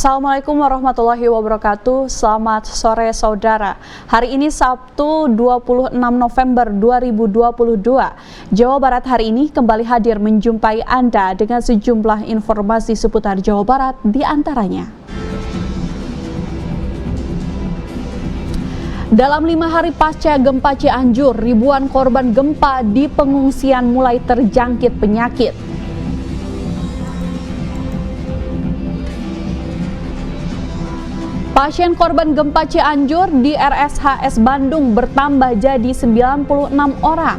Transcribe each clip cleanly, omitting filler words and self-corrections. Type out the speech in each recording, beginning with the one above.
Assalamualaikum warahmatullahi wabarakatuh. Selamat sore saudara. Hari ini Sabtu 26 November 2022. Jawa Barat hari ini kembali hadir menjumpai Anda dengan sejumlah informasi seputar Jawa Barat, di antaranya. Dalam 5 hari pasca gempa Cianjur, ribuan korban gempa di pengungsian mulai terjangkit penyakit. Pasien korban gempa Cianjur di RSHS Bandung bertambah jadi 96 orang.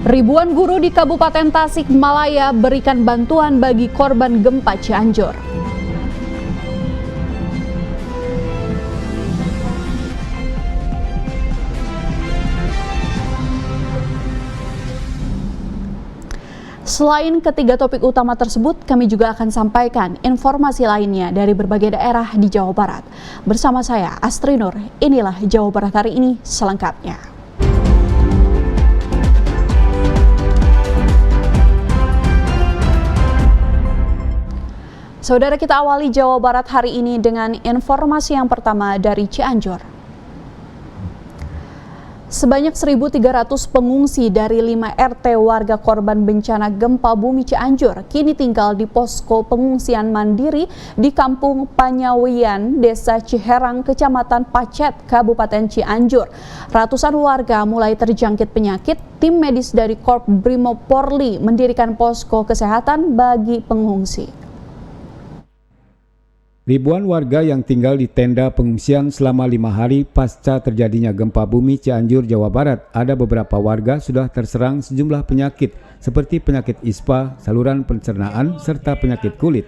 Ribuan guru di Kabupaten Tasikmalaya berikan bantuan bagi korban gempa Cianjur. Selain ketiga topik utama tersebut, kami juga akan sampaikan informasi lainnya dari berbagai daerah di Jawa Barat. Bersama saya, Astri Nur, inilah Jawa Barat hari ini selengkapnya. Saudara, kita awali Jawa Barat hari ini dengan informasi yang pertama dari Cianjur. Sebanyak 1.300 pengungsi dari 5 RT warga korban bencana gempa bumi Cianjur kini tinggal di posko pengungsian mandiri di Kampung Panyawian, Desa Ciherang, Kecamatan Pacet, Kabupaten Cianjur. Ratusan warga mulai terjangkit penyakit. Tim medis dari Korps Brimob Polri mendirikan posko kesehatan bagi pengungsi. Ribuan warga yang tinggal di tenda pengungsian selama 5 hari pasca terjadinya gempa bumi Cianjur, Jawa Barat. Ada beberapa warga sudah terserang sejumlah penyakit seperti penyakit ispa, saluran pencernaan, serta penyakit kulit.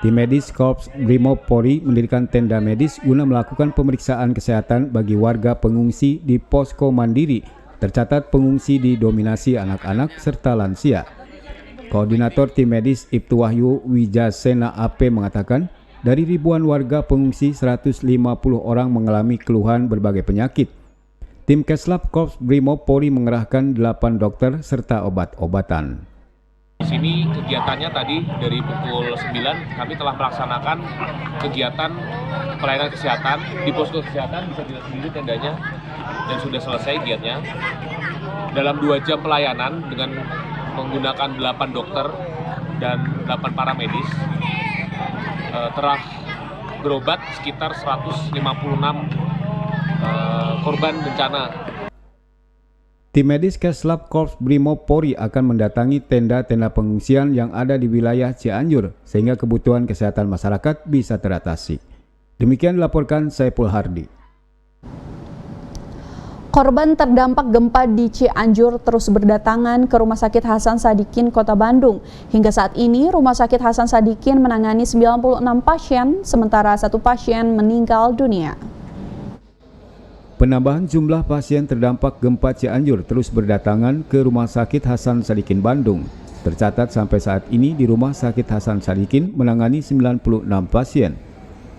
Tim medis Korps Brimob Polri mendirikan tenda medis guna melakukan pemeriksaan kesehatan bagi warga pengungsi di posko mandiri. Tercatat pengungsi didominasi anak-anak serta lansia. Koordinator tim medis Ibtu Wahyu Wijasena AP mengatakan, dari ribuan warga pengungsi, 150 orang mengalami keluhan berbagai penyakit. Tim Keslab Korps Brimob Polri mengerahkan 8 dokter serta obat-obatan. Di sini kegiatannya tadi dari pukul 9 kami telah melaksanakan kegiatan pelayanan kesehatan di posko kesehatan, bisa dilihat sendiri tendanya, dan sudah selesai giatnya. Dalam 2 jam pelayanan dengan menggunakan 8 dokter dan 8 paramedis, telah berobat sekitar 156 korban bencana. Tim medis Keslab Korps Brimob Polri akan mendatangi tenda-tenda pengungsian yang ada di wilayah Cianjur sehingga kebutuhan kesehatan masyarakat bisa teratasi. Demikian dilaporkan Saiful Hardi. Korban terdampak gempa di Cianjur terus berdatangan ke Rumah Sakit Hasan Sadikin, Kota Bandung. Hingga saat ini, Rumah Sakit Hasan Sadikin menangani 96 pasien, sementara 1 pasien meninggal dunia. Penambahan jumlah pasien terdampak gempa Cianjur terus berdatangan ke Rumah Sakit Hasan Sadikin, Bandung. Tercatat sampai saat ini di Rumah Sakit Hasan Sadikin menangani 96 pasien.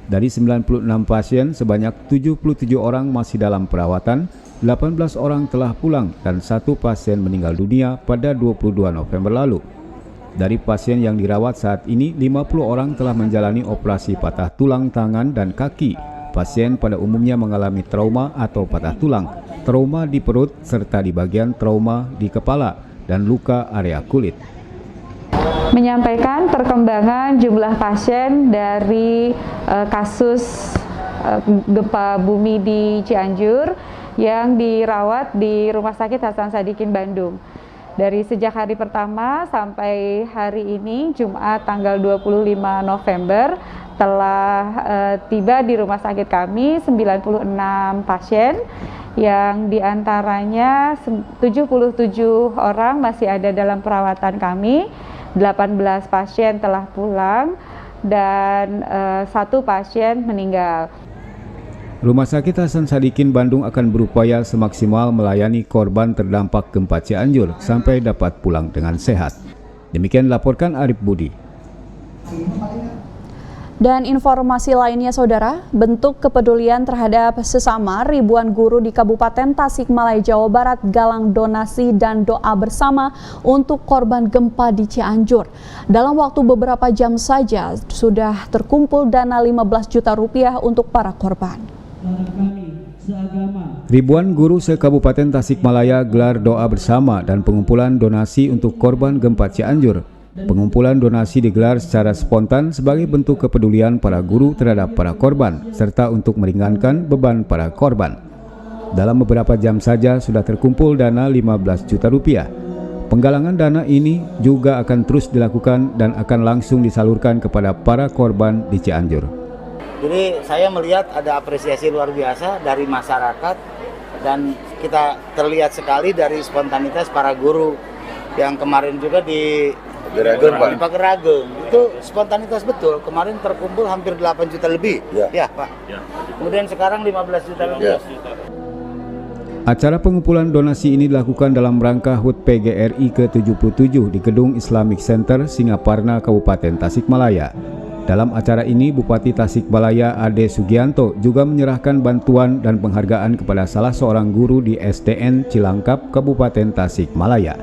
Dari 96 pasien, sebanyak 77 orang masih dalam perawatan, 18 orang telah pulang dan 1 pasien meninggal dunia pada 22 November lalu. Dari pasien yang dirawat saat ini, 50 orang telah menjalani operasi patah tulang tangan dan kaki. Pasien pada umumnya mengalami trauma atau patah tulang, trauma di perut, serta di bagian trauma di kepala dan luka area kulit. Menyampaikan perkembangan jumlah pasien dari kasus gempa bumi di Cianjur yang dirawat di Rumah Sakit Hasan Sadikin, Bandung. Dari sejak hari pertama sampai hari ini, Jumat tanggal 25 November, telah tiba di rumah sakit kami 96 pasien, yang diantaranya 77 orang masih ada dalam perawatan kami, 18 pasien telah pulang, dan 1 pasien meninggal. Rumah Sakit Hasan Sadikin Bandung akan berupaya semaksimal melayani korban terdampak gempa Cianjur sampai dapat pulang dengan sehat. Demikian dilaporkan Arif Budi. Dan informasi lainnya saudara, bentuk kepedulian terhadap sesama, ribuan guru di Kabupaten Tasikmalaya, Jawa Barat galang donasi dan doa bersama untuk korban gempa di Cianjur. Dalam waktu beberapa jam saja sudah terkumpul dana 15 juta rupiah untuk para korban. Ribuan guru se-Kabupaten Tasikmalaya gelar doa bersama dan pengumpulan donasi untuk korban gempa Cianjur. Pengumpulan donasi digelar secara spontan sebagai bentuk kepedulian para guru terhadap para korban, serta untuk meringankan beban para korban. Dalam beberapa jam saja sudah terkumpul dana 15 juta rupiah. Penggalangan dana ini juga akan terus dilakukan dan akan langsung disalurkan kepada para korban di Cianjur. Jadi saya melihat ada apresiasi luar biasa dari masyarakat dan kita terlihat sekali dari spontanitas para guru yang kemarin juga di Pagerageng itu spontanitas betul. Kemarin terkumpul hampir 8 juta lebih, ya Pak. Ya. Kemudian sekarang 15 juta lebih. Acara pengumpulan donasi ini dilakukan dalam rangka HUT PGRI ke-77 di Gedung Islamic Center, Singaparna, Kabupaten Tasikmalaya. Dalam acara ini, Bupati Tasikmalaya Ade Sugianto juga menyerahkan bantuan dan penghargaan kepada salah seorang guru di SDN Cilangkap, Kabupaten Tasikmalaya.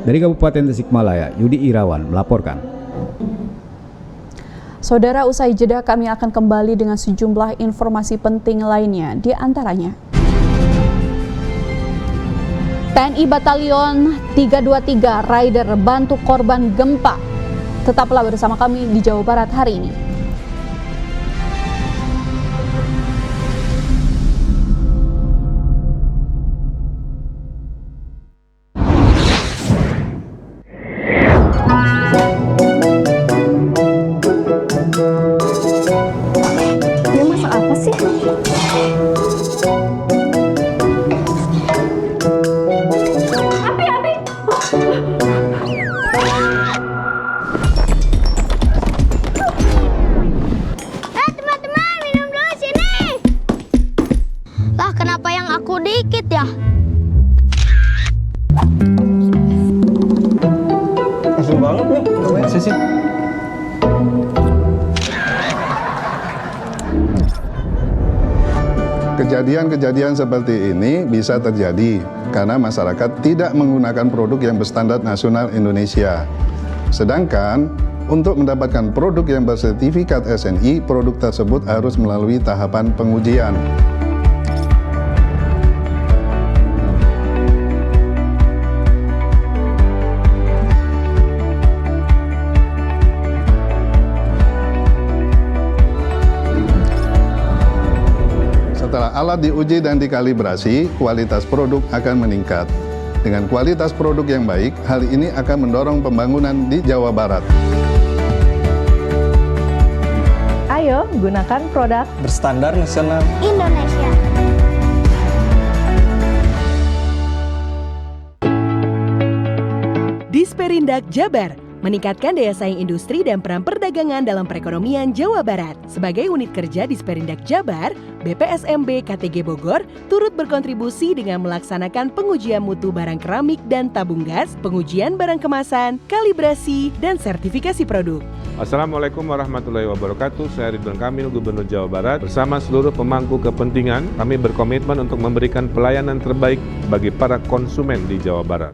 Dari Kabupaten Tasikmalaya, Yudi Irawan melaporkan. Saudara, usai jeda kami akan kembali dengan sejumlah informasi penting lainnya, di antaranya TNI Batalion 323 Rider bantu korban gempa. Tetaplah bersama kami di Jawa Barat hari ini. Kenapa yang aku dikit ya? Asli banget nih, masa sih? Kejadian-kejadian seperti ini bisa terjadi karena masyarakat tidak menggunakan produk yang berstandar nasional Indonesia. Sedangkan untuk mendapatkan produk yang bersertifikat SNI, produk tersebut harus melalui tahapan pengujian. Setelah alat diuji dan dikalibrasi, kualitas produk akan meningkat. Dengan kualitas produk yang baik, hal ini akan mendorong pembangunan di Jawa Barat. Ayo gunakan produk Berstandar nasional Indonesia. Disperindak Jabar meningkatkan daya saing industri dan peran perdagangan dalam perekonomian Jawa Barat. Sebagai unit kerja Disperindak Jabar, BPSMB KTG Bogor turut berkontribusi dengan melaksanakan pengujian mutu barang keramik dan tabung gas, pengujian barang kemasan, kalibrasi, dan sertifikasi produk. Assalamualaikum warahmatullahi wabarakatuh. Saya Ridwan Kamil, Gubernur Jawa Barat. Bersama seluruh pemangku kepentingan, kami berkomitmen untuk memberikan pelayanan terbaik bagi para konsumen di Jawa Barat.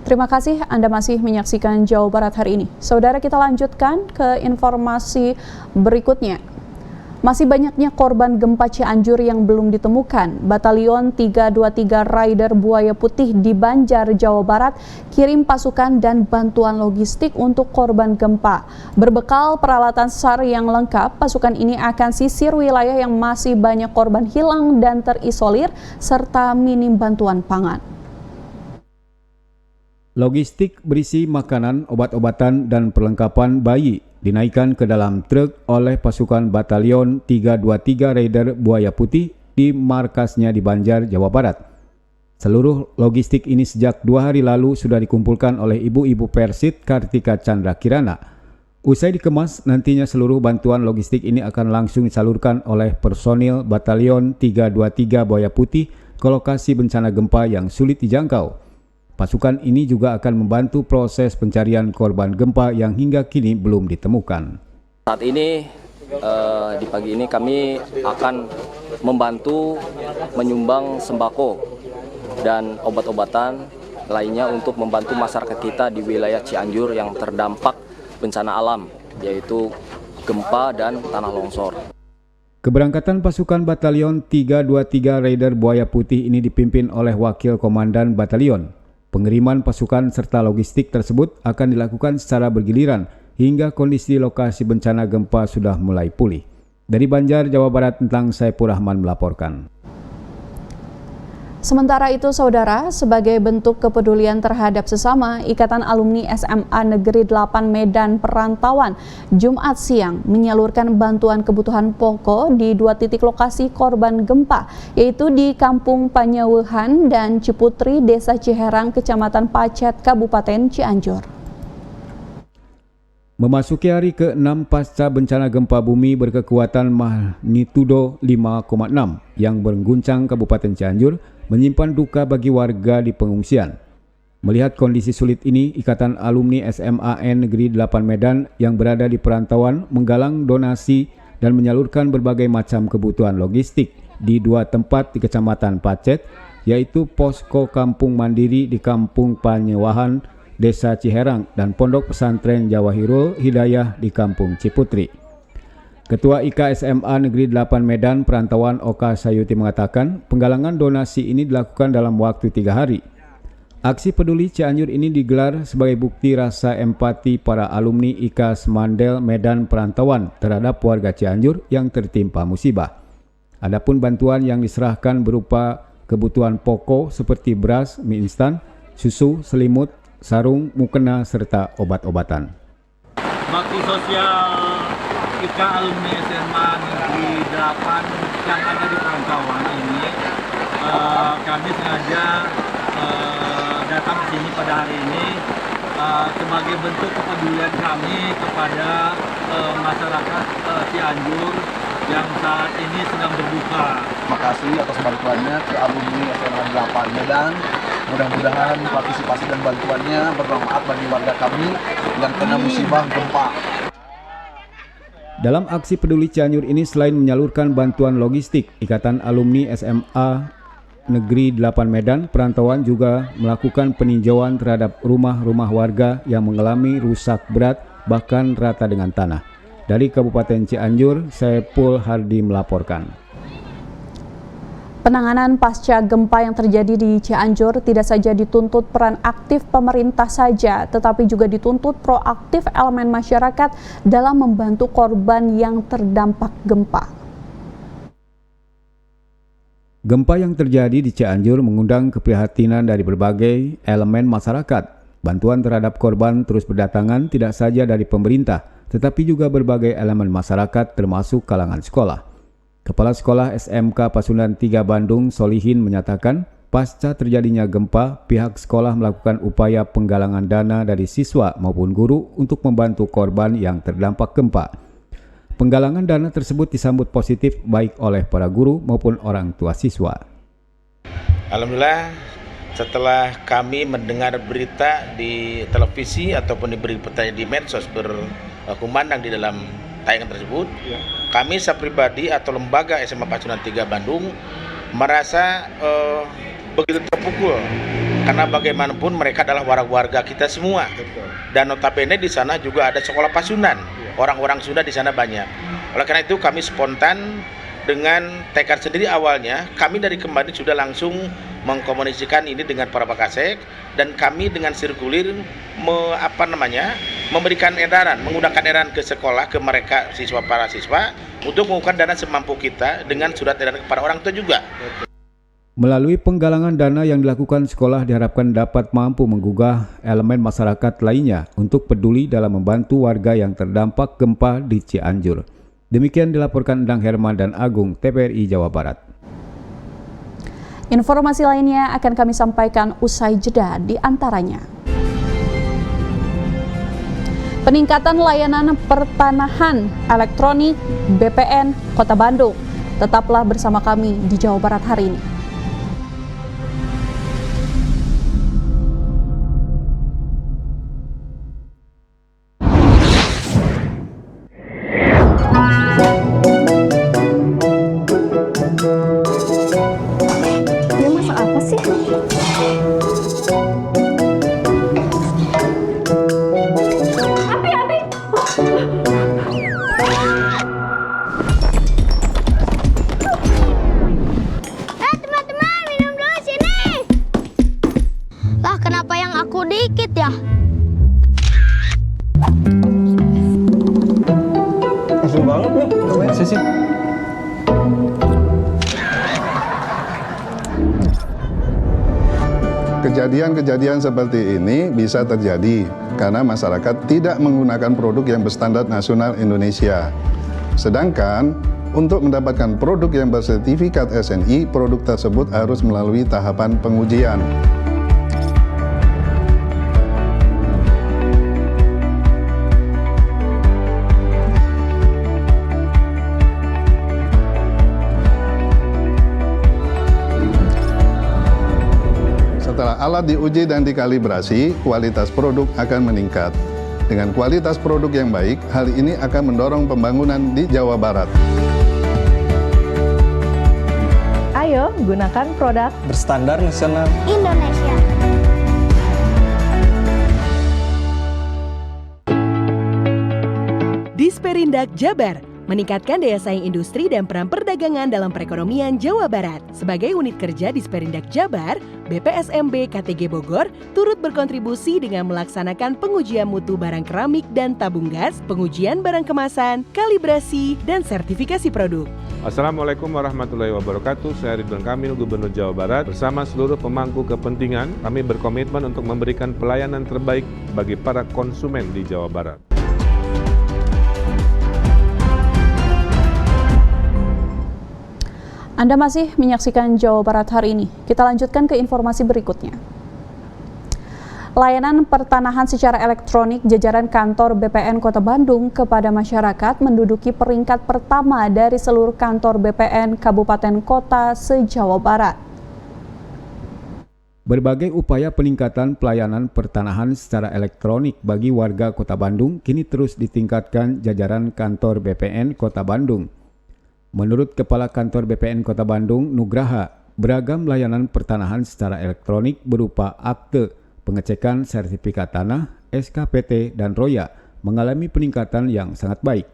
Terima kasih Anda masih menyaksikan Jawa Barat hari ini. Saudara, kita lanjutkan ke informasi berikutnya. Masih banyaknya korban gempa Cianjur yang belum ditemukan. Batalion 323 Rider Buaya Putih di Banjar, Jawa Barat kirim pasukan dan bantuan logistik untuk korban gempa. Berbekal peralatan SAR yang lengkap, pasukan ini akan sisir wilayah yang masih banyak korban hilang dan terisolir serta minim bantuan pangan. Logistik berisi makanan, obat-obatan, dan perlengkapan bayi dinaikkan ke dalam truk oleh pasukan Batalion 323 Rider Buaya Putih di markasnya di Banjar, Jawa Barat. Seluruh logistik ini sejak 2 hari lalu sudah dikumpulkan oleh ibu-ibu Persit Kartika Chandra Kirana. Usai dikemas, nantinya seluruh bantuan logistik ini akan langsung disalurkan oleh personil Batalion 323 Buaya Putih ke lokasi bencana gempa yang sulit dijangkau. Pasukan ini juga akan membantu proses pencarian korban gempa yang hingga kini belum ditemukan. Saat ini di pagi ini kami akan membantu menyumbang sembako dan obat-obatan lainnya untuk membantu masyarakat kita di wilayah Cianjur yang terdampak bencana alam, yaitu gempa dan tanah longsor. Keberangkatan pasukan Batalion 323 Raider Buaya Putih ini dipimpin oleh Wakil Komandan Batalion. Pengiriman pasukan serta logistik tersebut akan dilakukan secara bergiliran hingga kondisi lokasi bencana gempa sudah mulai pulih. Dari Banjar, Jawa Barat, Entang Saipur Rahman melaporkan. Sementara itu, Saudara, sebagai bentuk kepedulian terhadap sesama, Ikatan Alumni SMA Negeri 8 Medan Perantauan Jumat siang menyalurkan bantuan kebutuhan pokok di 2 titik lokasi korban gempa, yaitu di Kampung Panyawehan dan Ciputri, Desa Ciherang, Kecamatan Pacet, Kabupaten Cianjur. Memasuki hari ke-6 pasca bencana gempa bumi berkekuatan magnitudo 5,6 yang mengguncang Kabupaten Cianjur, menyimpan duka bagi warga di pengungsian. Melihat kondisi sulit ini, Ikatan Alumni SMAN Negeri 8 Medan yang berada di perantauan menggalang donasi dan menyalurkan berbagai macam kebutuhan logistik di 2 tempat di Kecamatan Pacet, yaitu Posko Kampung Mandiri di Kampung Panyawehan, Desa Ciherang, dan Pondok Pesantren Jawahirul Hidayah di Kampung Ciputri. Ketua IKSMA Negeri 8 Medan Perantauan Oka Sayuti mengatakan penggalangan donasi ini dilakukan dalam waktu 3 hari. Aksi peduli Cianjur ini digelar sebagai bukti rasa empati para alumni IK Semandel Medan Perantauan terhadap warga Cianjur yang tertimpa musibah. Adapun bantuan yang diserahkan berupa kebutuhan pokok seperti beras, mie instan, susu, selimut, sarung, mukena, serta obat-obatan. Bakti sosial IK Alumni SMA Negeri 8 yang ada di perantauan ini, kami sengaja datang ke sini pada hari ini sebagai bentuk kepedulian kami kepada masyarakat Cianjur yang saat ini sedang berduka. Terima kasih atas bantuannya ke alumni SMA 8 Medan. Mudah-mudahan partisipasi dan bantuannya bermanfaat bagi warga kami yang kena musibah gempa. Dalam aksi peduli Cianjur ini, selain menyalurkan bantuan logistik, Ikatan Alumni SMA Negeri 8 Medan Perantauan juga melakukan peninjauan terhadap rumah-rumah warga yang mengalami rusak berat bahkan rata dengan tanah. Dari Kabupaten Cianjur, Saipul Hardi melaporkan. Penanganan pasca gempa yang terjadi di Cianjur tidak saja dituntut peran aktif pemerintah saja, tetapi juga dituntut proaktif elemen masyarakat dalam membantu korban yang terdampak gempa. Gempa yang terjadi di Cianjur mengundang keprihatinan dari berbagai elemen masyarakat. Bantuan terhadap korban terus berdatangan tidak saja dari pemerintah, tetapi juga berbagai elemen masyarakat termasuk kalangan sekolah. Kepala Sekolah SMK Pasundan 3 Bandung, Solihin, menyatakan pasca terjadinya gempa, pihak sekolah melakukan upaya penggalangan dana dari siswa maupun guru untuk membantu korban yang terdampak gempa. Penggalangan dana tersebut disambut positif baik oleh para guru maupun orang tua siswa. Alhamdulillah, setelah kami mendengar berita di televisi ataupun di berita di medsos berkumandang di dalam tayangan tersebut, kami secara pribadi atau lembaga SMA Pasundan 3 Bandung merasa begitu terpukul karena bagaimanapun mereka adalah warga kita semua. Dan notabene di sana juga ada sekolah Pasundan, orang-orang Sunda di sana banyak. Oleh karena itu kami spontan dengan tekad sendiri awalnya, kami dari kemarin sudah langsung mengkomunikasikan ini dengan para Bakasek, dan kami dengan sirkulir memberikan edaran, menggunakan edaran ke sekolah, ke mereka para siswa untuk mengumpulkan dana semampu kita dengan surat edaran kepada orang tua juga. Melalui penggalangan dana yang dilakukan sekolah diharapkan dapat mampu menggugah elemen masyarakat lainnya untuk peduli dalam membantu warga yang terdampak gempa di Cianjur. Demikian dilaporkan Endang Herman dan Agung, TVRI Jawa Barat. Informasi lainnya akan kami sampaikan usai jeda, di antaranya peningkatan layanan pertanahan elektronik BPN Kota Bandung. Tetaplah bersama kami di Jawa Barat hari ini. Teman-teman, minum dulu sini. Lah, kenapa yang aku dikit ya? Asli banget nih. Masa sih? Kejadian-kejadian seperti ini bisa terjadi karena masyarakat tidak menggunakan produk yang berstandar nasional Indonesia. Sedangkan untuk mendapatkan produk yang bersertifikat SNI, produk tersebut harus melalui tahapan pengujian. Setelah alat diuji dan dikalibrasi, kualitas produk akan meningkat. Dengan kualitas produk yang baik, hal ini akan mendorong pembangunan di Jawa Barat. Ayo gunakan produk berstandar nasional Indonesia. Disperindak Jabar meningkatkan daya saing industri dan peran perdagangan dalam perekonomian Jawa Barat. Sebagai unit kerja Disperindak Jabar, BPSMB KTG Bogor turut berkontribusi dengan melaksanakan pengujian mutu barang keramik dan tabung gas, pengujian barang kemasan, kalibrasi, dan sertifikasi produk. Assalamualaikum warahmatullahi wabarakatuh. Saya Ridwan Kamil, Gubernur Jawa Barat. Bersama seluruh pemangku kepentingan, kami berkomitmen untuk memberikan pelayanan terbaik bagi para konsumen di Jawa Barat. Anda masih menyaksikan Jawa Barat hari ini. Kita lanjutkan ke informasi berikutnya. Layanan pertanahan secara elektronik jajaran kantor BPN Kota Bandung kepada masyarakat menduduki peringkat pertama dari seluruh kantor BPN Kabupaten Kota se-Jawa Barat. Berbagai upaya peningkatan pelayanan pertanahan secara elektronik bagi warga Kota Bandung kini terus ditingkatkan jajaran kantor BPN Kota Bandung. Menurut Kepala Kantor BPN Kota Bandung, Nugraha, beragam layanan pertanahan secara elektronik berupa akte, pengecekan sertifikat tanah, SKPT, dan Roya mengalami peningkatan yang sangat baik.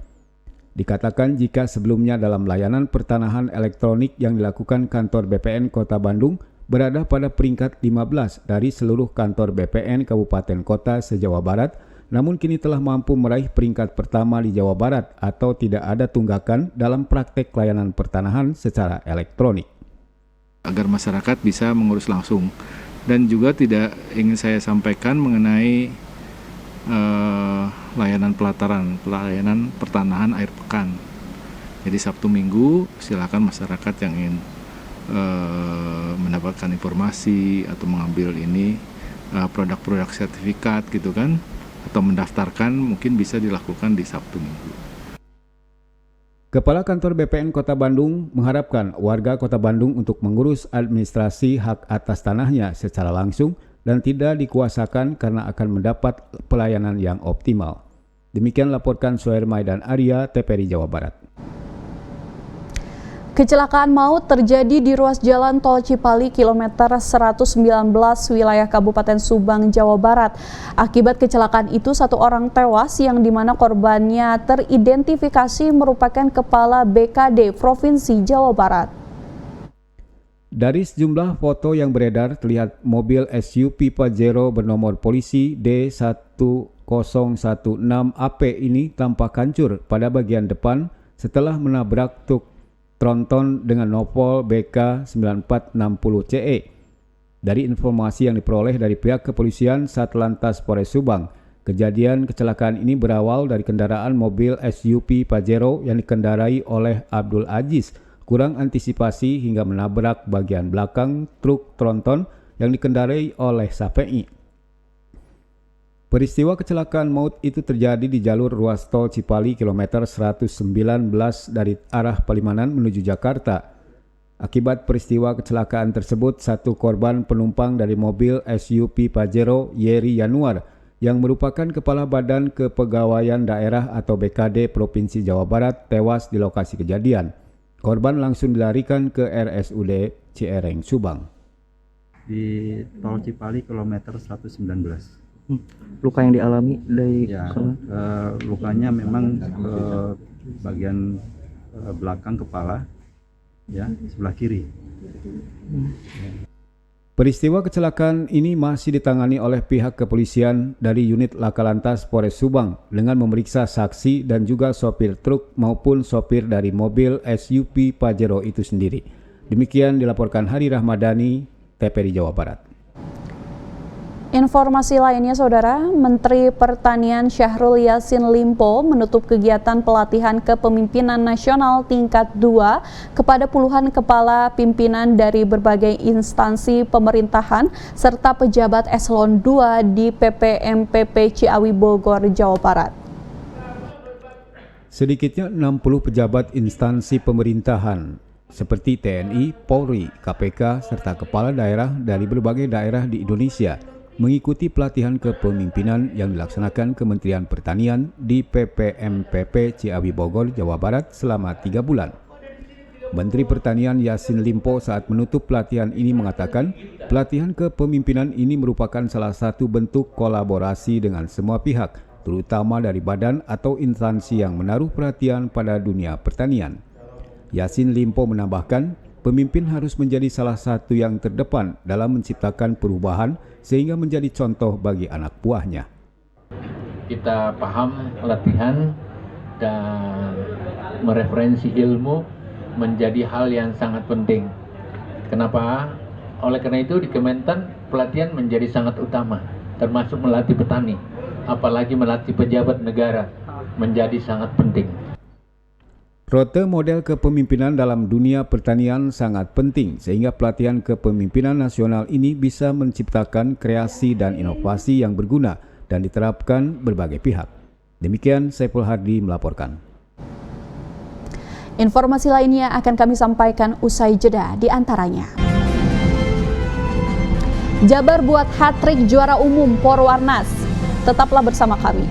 Dikatakan jika sebelumnya dalam layanan pertanahan elektronik yang dilakukan kantor BPN Kota Bandung berada pada peringkat 15 dari seluruh kantor BPN Kabupaten Kota se-Jawa Barat, namun kini telah mampu meraih peringkat pertama di Jawa Barat atau tidak ada tunggakan dalam praktek layanan pertanahan secara elektronik. Agar masyarakat bisa mengurus langsung. Dan juga tidak ingin saya sampaikan mengenai layanan pelataran, pelayanan pertanahan air pekan. Jadi Sabtu Minggu silakan masyarakat yang ingin mendapatkan informasi atau mengambil ini produk-produk sertifikat gitu kan, atau mendaftarkan mungkin bisa dilakukan di Sabtu Minggu. Kepala Kantor BPN Kota Bandung mengharapkan warga Kota Bandung untuk mengurus administrasi hak atas tanahnya secara langsung dan tidak dikuasakan karena akan mendapat pelayanan yang optimal. Demikian laporkan Suhermai dan Arya, TPRI Jawa Barat. Kecelakaan maut terjadi di ruas jalan tol Cipali kilometer 119 wilayah Kabupaten Subang, Jawa Barat. Akibat kecelakaan itu satu orang tewas yang dimana korbannya teridentifikasi merupakan Kepala BKD Provinsi Jawa Barat. Dari sejumlah foto yang beredar terlihat mobil SUV Pajero bernomor polisi D1016AP ini tampak hancur pada bagian depan setelah menabrak truk tronton dengan nopol BK 9460CE. Dari informasi yang diperoleh dari pihak kepolisian Satlantas Polres Subang, kejadian kecelakaan ini berawal dari kendaraan mobil SUV Pajero yang dikendarai oleh Abdul Aziz kurang antisipasi hingga menabrak bagian belakang truk tronton yang dikendarai oleh Safei. Peristiwa kecelakaan maut itu terjadi di jalur ruas tol Cipali kilometer 119 dari arah Palimanan menuju Jakarta. Akibat peristiwa kecelakaan tersebut, satu korban penumpang dari mobil SUV Pajero Yeri Yanuar yang merupakan Kepala Badan Kepegawaian Daerah atau BKD Provinsi Jawa Barat tewas di lokasi kejadian. Korban langsung dilarikan ke RSUD Ciereng, Subang. di tol Cipali kilometer 119. Luka yang dialami dari ya, lukanya memang bagian belakang kepala, ya, sebelah kiri. Peristiwa kecelakaan ini masih ditangani oleh pihak kepolisian dari unit Laka Lantas Polres Subang dengan memeriksa saksi dan juga sopir truk maupun sopir dari mobil SUV Pajero itu sendiri. Demikian dilaporkan Hari Rahmadani, TPRI Jawa Barat. Informasi lainnya, Saudara, Menteri Pertanian Syahrul Yassin Limpo menutup kegiatan pelatihan kepemimpinan nasional tingkat 2 kepada puluhan kepala pimpinan dari berbagai instansi pemerintahan serta pejabat eselon 2 di PPMPP Ciawi Bogor, Jawa Barat. Sedikitnya 60 pejabat instansi pemerintahan seperti TNI, Polri, KPK, serta kepala daerah dari berbagai daerah di Indonesia mengikuti pelatihan kepemimpinan yang dilaksanakan Kementerian Pertanian di PPMPP Ciawi Bogor, Jawa Barat selama 3 bulan. Menteri Pertanian Yassin Limpo saat menutup pelatihan ini mengatakan, pelatihan kepemimpinan ini merupakan salah satu bentuk kolaborasi dengan semua pihak, terutama dari badan atau instansi yang menaruh perhatian pada dunia pertanian. Yassin Limpo menambahkan, pemimpin harus menjadi salah satu yang terdepan dalam menciptakan perubahan sehingga menjadi contoh bagi anak buahnya. Kita paham latihan dan mereferensi ilmu menjadi hal yang sangat penting. Kenapa? Oleh karena itu di Kementan pelatihan menjadi sangat utama, termasuk melatih petani, apalagi melatih pejabat negara menjadi sangat penting. Rote model kepemimpinan dalam dunia pertanian sangat penting sehingga pelatihan kepemimpinan nasional ini bisa menciptakan kreasi dan inovasi yang berguna dan diterapkan berbagai pihak. Demikian Saiful Hardi melaporkan. Informasi lainnya akan kami sampaikan usai jeda, di antaranya. Jabar buat hat-trick juara umum Porwarnas. Tetaplah bersama kami.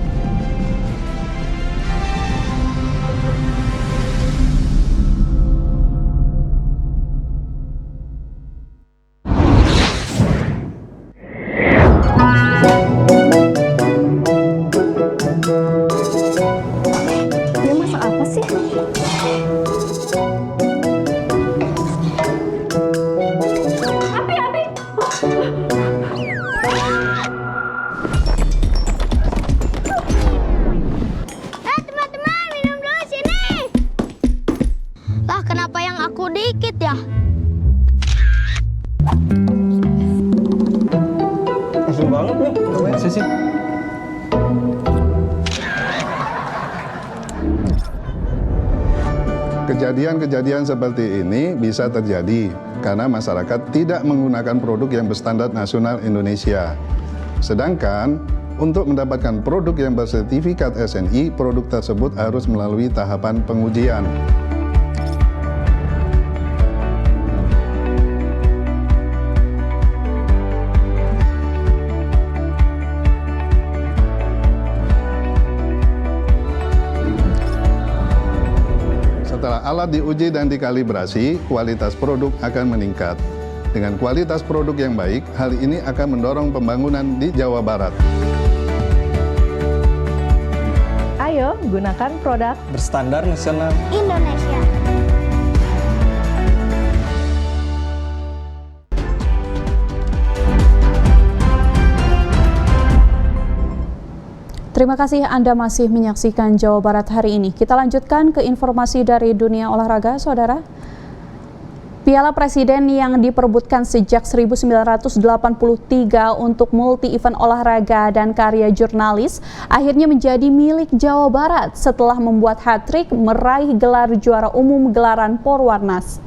Kejadian-kejadian seperti ini bisa terjadi karena masyarakat tidak menggunakan produk yang berstandar nasional Indonesia. Sedangkan untuk mendapatkan produk yang bersertifikat SNI, produk tersebut harus melalui tahapan pengujian. Setelah alat diuji dan dikalibrasi, kualitas produk akan meningkat. Dengan kualitas produk yang baik, hal ini akan mendorong pembangunan di Jawa Barat. Ayo gunakan produk berstandar nasional Indonesia. Terima kasih Anda masih menyaksikan Jawa Barat hari ini. Kita lanjutkan ke informasi dari dunia olahraga, Saudara. Piala Presiden yang diperebutkan sejak 1983 untuk multi-event olahraga dan karya jurnalis akhirnya menjadi milik Jawa Barat setelah membuat hat-trick meraih gelar juara umum gelaran Porwarnas.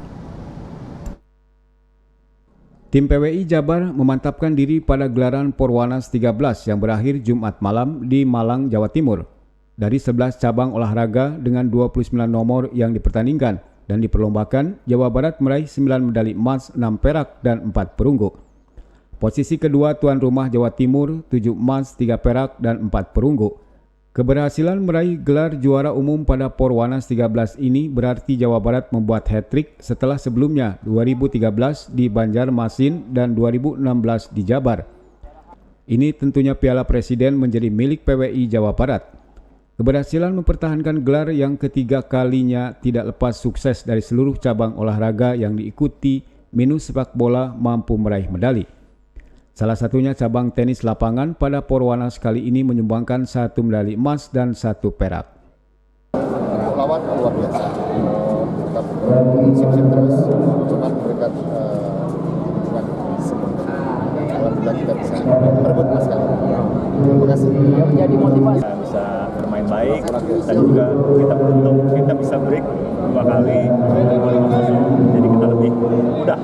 Tim PWI Jabar memantapkan diri pada gelaran Porwarnas 13 yang berakhir Jumat malam di Malang, Jawa Timur. Dari 11 cabang olahraga dengan 29 nomor yang dipertandingkan dan diperlombakan, Jawa Barat meraih 9 medali emas, 6 perak, dan 4 perunggu. Posisi kedua tuan rumah Jawa Timur, 7 emas, 3 perak, dan 4 perunggu. Keberhasilan meraih gelar juara umum pada Porwanas 13 ini berarti Jawa Barat membuat hat-trick setelah sebelumnya 2013 di Banjarmasin dan 2016 di Jabar. Ini tentunya Piala Presiden menjadi milik PWI Jawa Barat. Keberhasilan mempertahankan gelar yang ketiga kalinya tidak lepas sukses dari seluruh cabang olahraga yang diikuti minus sepak bola mampu meraih medali. Salah satunya cabang tenis lapangan pada Porwanas kali ini menyumbangkan 1 medali emas dan 1 perak. Lawan luar biasa. Kita sip-sip terus, cuma memberikan dukungan semuanya. Alhamdulillah kita bisa merebut emas kali ini. Terima kasih. Yang menjadi motivasi bisa bermain baik dan juga kita beruntung kita bisa break 2 kali 5-0. Jadi kita lebih mudah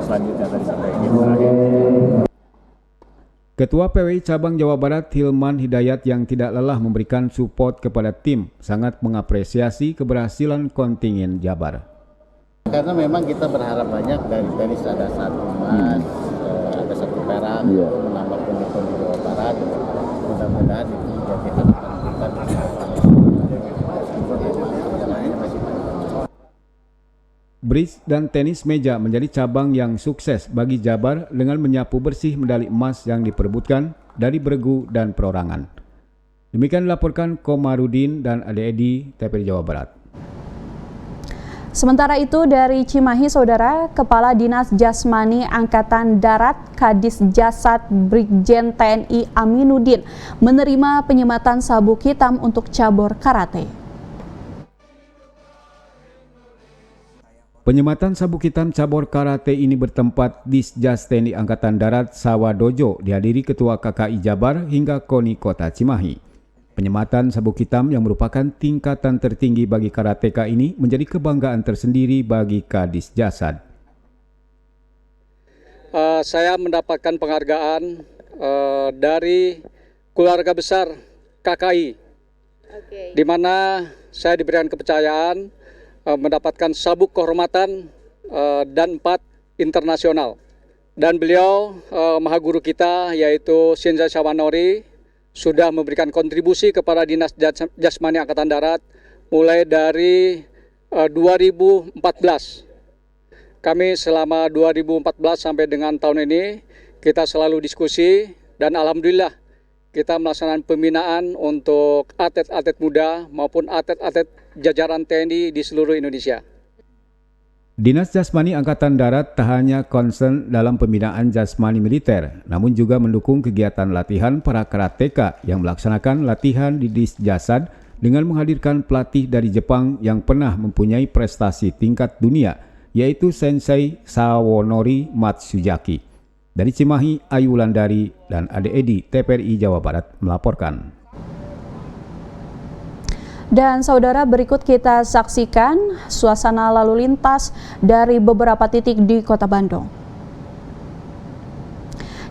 selanjutnya tadi sampai game terakhir. Ketua PWI Cabang Jawa Barat Hilman Hidayat yang tidak lelah memberikan support kepada tim sangat mengapresiasi keberhasilan kontingen Jabar. Karena memang kita berharap banyak dari tenis ada 1 emas, ada 1 perak, menambah pendukung di Jawa Barat. Mudah-mudahan itu menjadi harapan kita. Bridge dan tenis meja menjadi cabang yang sukses bagi Jabar dengan menyapu bersih medali emas yang diperebutkan dari beregu dan perorangan. Demikian dilaporkan Komarudin dan Ade Edi, TPRI Jawa Barat. Sementara itu dari Cimahi, Saudara, Kepala Dinas Jasmani Angkatan Darat Kadis Jasad Brigjen TNI Aminuddin menerima penyematan sabuk hitam untuk cabur karate. Penyematan sabuk hitam cabur karate ini bertempat di Jas TNI Angkatan Darat Sawadojo dihadiri Ketua KKI Jabar hingga KONI Kota Cimahi. Penyematan sabuk hitam yang merupakan tingkatan tertinggi bagi karateka ini menjadi kebanggaan tersendiri bagi Kadis Jasad. Saya mendapatkan penghargaan dari keluarga besar KKI, di mana saya diberikan kepercayaan mendapatkan sabuk kehormatan dan 4 internasional. Dan beliau, Maha Guru kita yaitu Shinzai Shawanori, sudah memberikan kontribusi kepada Dinas Jasmani Angkatan Darat mulai dari 2014. Kami selama 2014 sampai dengan tahun ini kita selalu diskusi dan alhamdulillah kita melaksanakan pembinaan untuk atlet-atlet muda maupun atlet-atlet jajaran TNI di seluruh Indonesia. Dinas Jasmani Angkatan Darat tak hanya concern dalam pembinaan jasmani militer, namun juga mendukung kegiatan latihan para karateka yang melaksanakan latihan di Disjasad dengan menghadirkan pelatih dari Jepang yang pernah mempunyai prestasi tingkat dunia, yaitu Sensei Sawonori Matsuyaki. Dari Cimahi, Ayu Wulandari dan Ade Edi, TPRI Jawa Barat melaporkan. Dan saudara, berikut kita saksikan suasana lalu lintas dari beberapa titik di Kota Bandung.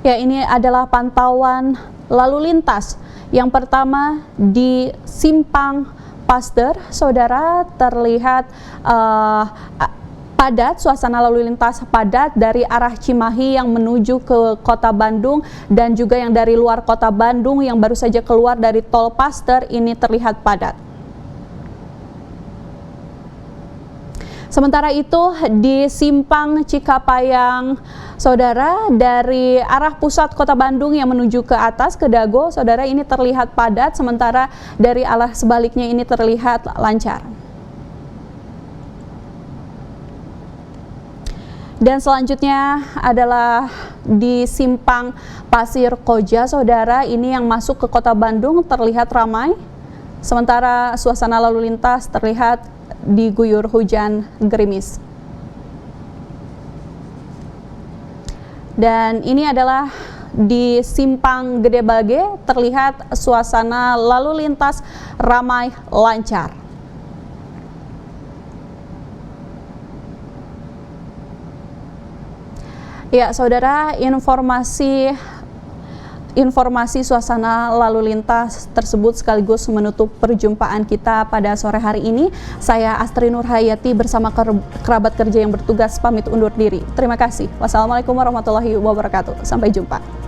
Ya, ini adalah pantauan lalu lintas. Yang pertama di Simpang Pasteur, saudara, terlihat padat, suasana lalu lintas padat dari arah Cimahi yang menuju ke Kota Bandung dan juga yang dari luar Kota Bandung yang baru saja keluar dari Tol Pasteur ini terlihat padat. Sementara itu di Simpang Cikapayang, saudara, dari arah pusat Kota Bandung yang menuju ke atas ke Dago, saudara, ini terlihat padat, sementara dari arah sebaliknya ini terlihat lancar. Dan selanjutnya adalah di Simpang Pasir Koja, saudara, ini yang masuk ke Kota Bandung terlihat ramai, sementara suasana lalu lintas terlihat diguyur hujan gerimis. Dan ini adalah di Simpang Gede Bage, terlihat suasana lalu lintas ramai lancar. Ya, saudara, informasi suasana lalu lintas tersebut sekaligus menutup perjumpaan kita pada sore hari ini. Saya Astri Nurhayati bersama kerabat kerja yang bertugas pamit undur diri. Terima kasih. Wassalamualaikum warahmatullahi wabarakatuh. Sampai jumpa.